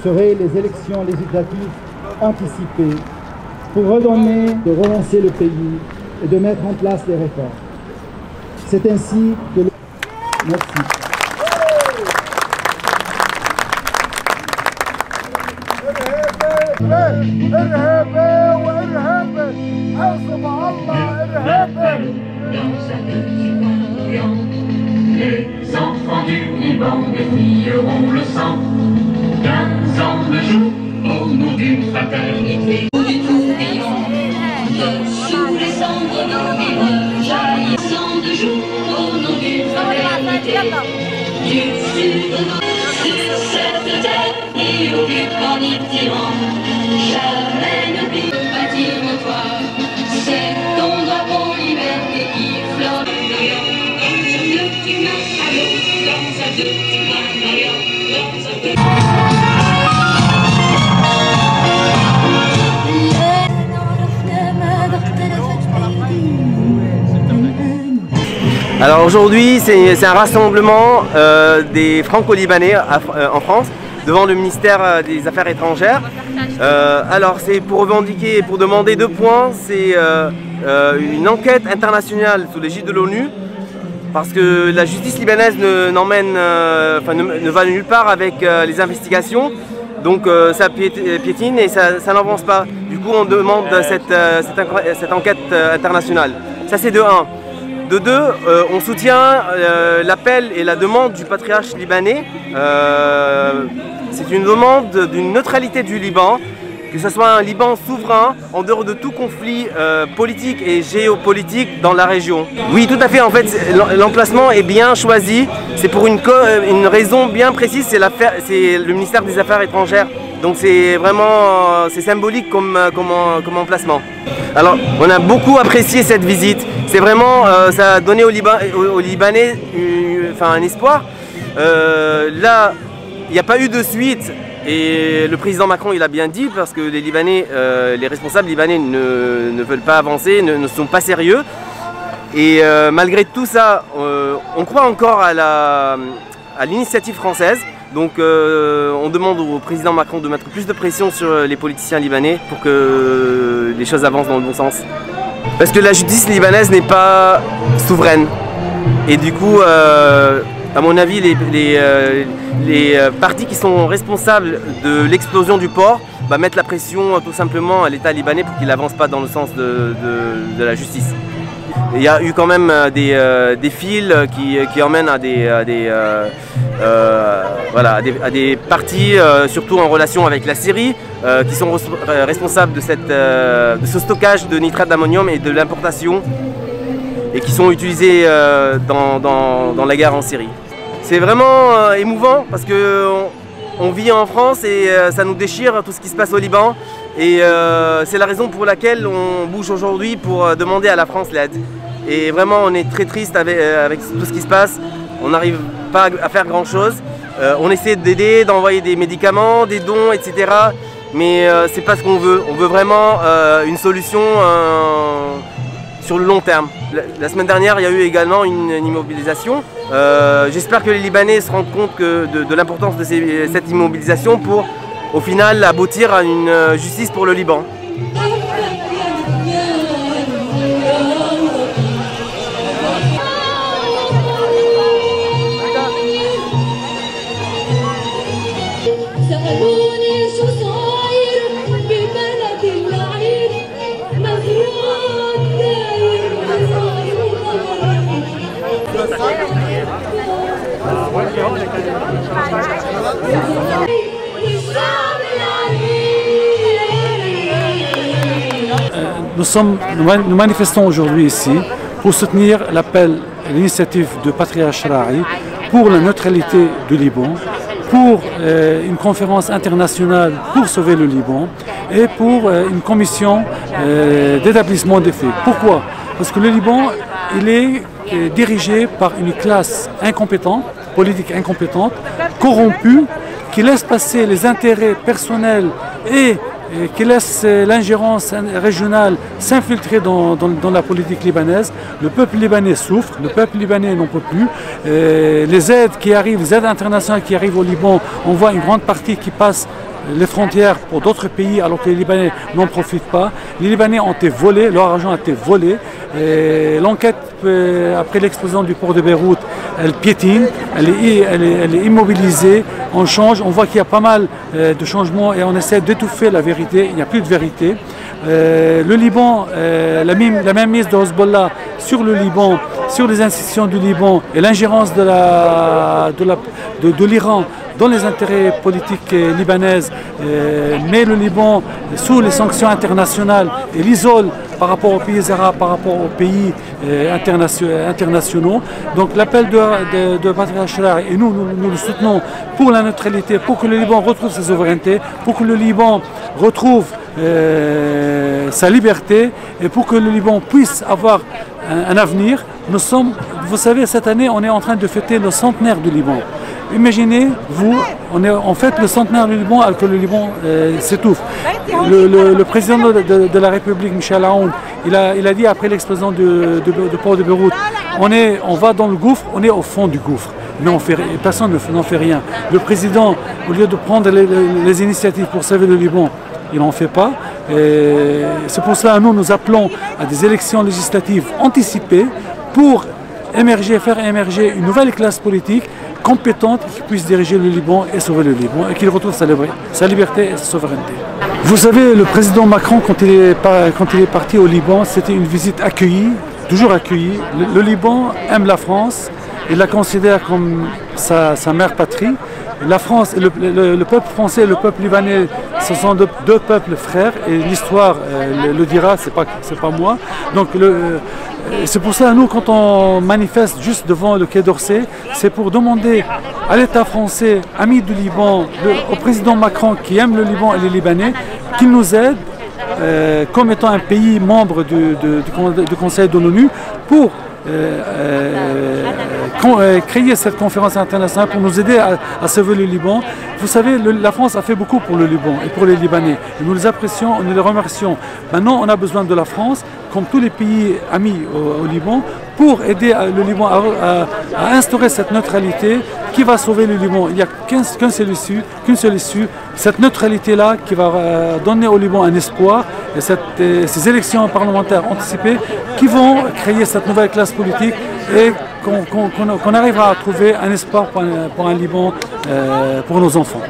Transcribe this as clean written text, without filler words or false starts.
seraient les élections législatives anticipées pour de relancer le pays et de mettre en place des réformes. C'est ainsi que le... Merci. Les enfants du Liban défieront le sang. 15 ans de jour au nom d'une fraternité. Du tourbillon, dessous les cendres nos vivres jaillit. 15 ans de jour au nom d'une fraternité. Du sud au nord, sur cette terre, il occupe en y tirant. Jamais ne plie bâtir nos toits. C'est ton drapeau liberté qui flotte. Alors aujourd'hui, c'est un rassemblement des Franco-Libanais en France devant le ministère des Affaires étrangères. Alors c'est pour revendiquer et pour demander 2 points, c'est une enquête internationale sous l'égide de l'ONU, parce que la justice libanaise ne va nulle part avec les investigations, donc ça piétine et ça n'avance pas. Du coup on demande cette enquête internationale. Ça c'est de 1. De 2, on soutient l'appel et la demande du patriarche libanais. C'est une demande d'une neutralité du Liban, que ce soit un Liban souverain en dehors de tout conflit politique et géopolitique dans la région. Oui, tout à fait, en fait, l'emplacement est bien choisi. C'est pour une raison bien précise, c'est le ministère des Affaires étrangères. Donc c'est vraiment symbolique comme emplacement. Alors, on a beaucoup apprécié cette visite. C'est vraiment, ça a donné aux Libanais un espoir. Là, il n'y a pas eu de suite. Et le président Macron, il a bien dit, parce que les Libanais, les responsables libanais ne veulent pas avancer, ne sont pas sérieux. Et malgré tout ça, on croit encore à l'initiative française. Donc on demande au président Macron de mettre plus de pression sur les politiciens libanais pour que les choses avancent dans le bon sens. Parce que la justice libanaise n'est pas souveraine. Et du coup, à mon avis, les partis qui sont responsables de l'explosion du port mettent la pression tout simplement à l'État libanais pour qu'il n'avance pas dans le sens de la justice. Il y a eu quand même des fils qui emmènent à des partis, surtout en relation avec la Syrie, qui sont responsables de ce stockage de nitrate d'ammonium et de l'importation, et qui sont utilisés dans la guerre en Syrie. C'est vraiment émouvant parce qu'on vit en France et ça nous déchire tout ce qui se passe au Liban. Et c'est la raison pour laquelle on bouge aujourd'hui pour demander à la France l'aide. Et vraiment on est très triste avec tout ce qui se passe. On n'arrive pas à faire grand chose. On essaie d'aider, d'envoyer des médicaments, des dons, etc. Mais c'est pas ce qu'on veut. On veut vraiment une solution sur le long terme. La semaine dernière, il y a eu également une immobilisation. J'espère que les Libanais se rendent compte de l'importance de cette immobilisation pour, au final, aboutir à une justice pour le Liban. Nous manifestons aujourd'hui ici pour soutenir l'appel à l'initiative de Patriarche Ra'i pour la neutralité du Liban, pour une conférence internationale pour sauver le Liban et pour une commission d'établissement des faits. Pourquoi? Parce que le Liban, il est dirigé par une classe incompétente, politique incompétente, corrompue, qui laisse passer les intérêts personnels et qui laisse l'ingérence régionale s'infiltrer dans la politique libanaise. Le peuple libanais souffre, le peuple libanais n'en peut plus. Les aides qui arrivent, les aides internationales qui arrivent au Liban, on voit une grande partie qui passe les frontières pour d'autres pays alors que les Libanais n'en profitent pas. Les Libanais ont été volés, leur argent a été volé. L'enquête après l'explosion du port de Beyrouth, elle piétine, elle est immobilisée, on change, on voit qu'il y a pas mal de changements et on essaie d'étouffer la vérité, il n'y a plus de vérité. Le Liban, la mainmise de Hezbollah sur le Liban, sur les institutions du Liban et l'ingérence de l'Iran dans les intérêts politiques libanaises, met le Liban sous les sanctions internationales et l'isole par rapport aux pays arabes, par rapport aux pays internationaux. Donc l'appel de Patria Shrari, et nous le soutenons pour la neutralité, pour que le Liban retrouve sa souveraineté, pour que le Liban retrouve sa liberté et pour que le Liban puisse avoir un avenir. Vous savez, cette année, on est en train de fêter le centenaire du Liban. Imaginez, on fête le centenaire du Liban alors que le Liban s'étouffe. Le président de la République, Michel Aoun, il a dit après l'explosion du port de Beyrouth, on va dans le gouffre, on est au fond du gouffre. Mais personne n'en fait rien. Le président, au lieu de prendre les initiatives pour sauver le Liban, il n'en fait pas. C'est pour cela que nous appelons à des élections législatives anticipées pour faire émerger une nouvelle classe politique compétente qui puisse diriger le Liban et sauver le Liban et qu'il retrouve sa liberté et sa souveraineté. Vous savez, le président Macron, quand il est parti au Liban, c'était une visite accueillie, toujours accueillie. Le Liban aime la France, il la considère comme sa mère patrie. La France, le peuple français et le peuple libanais, ce sont deux peuples frères et l'histoire le dira, c'est pas moi. Donc c'est pour ça, nous, quand on manifeste juste devant le Quai d'Orsay, c'est pour demander à l'État français, ami du Liban, au président Macron qui aime le Liban et les Libanais, qu'il nous aide, comme étant un pays membre du Conseil de l'ONU, pour créer cette conférence internationale pour nous aider à sauver le Liban. Vous savez, la France a fait beaucoup pour le Liban et pour les Libanais. Et nous les apprécions, nous les remercions. Maintenant, on a besoin de la France, comme tous les pays amis au Liban, pour aider le Liban à instaurer cette neutralité qui va sauver le Liban. Il n'y a qu'une seule issue, cette neutralité-là qui va donner au Liban un espoir, et ces élections parlementaires anticipées qui vont créer cette nouvelle classe politique et qu'on arrivera à trouver un espoir pour un Liban pour nos enfants.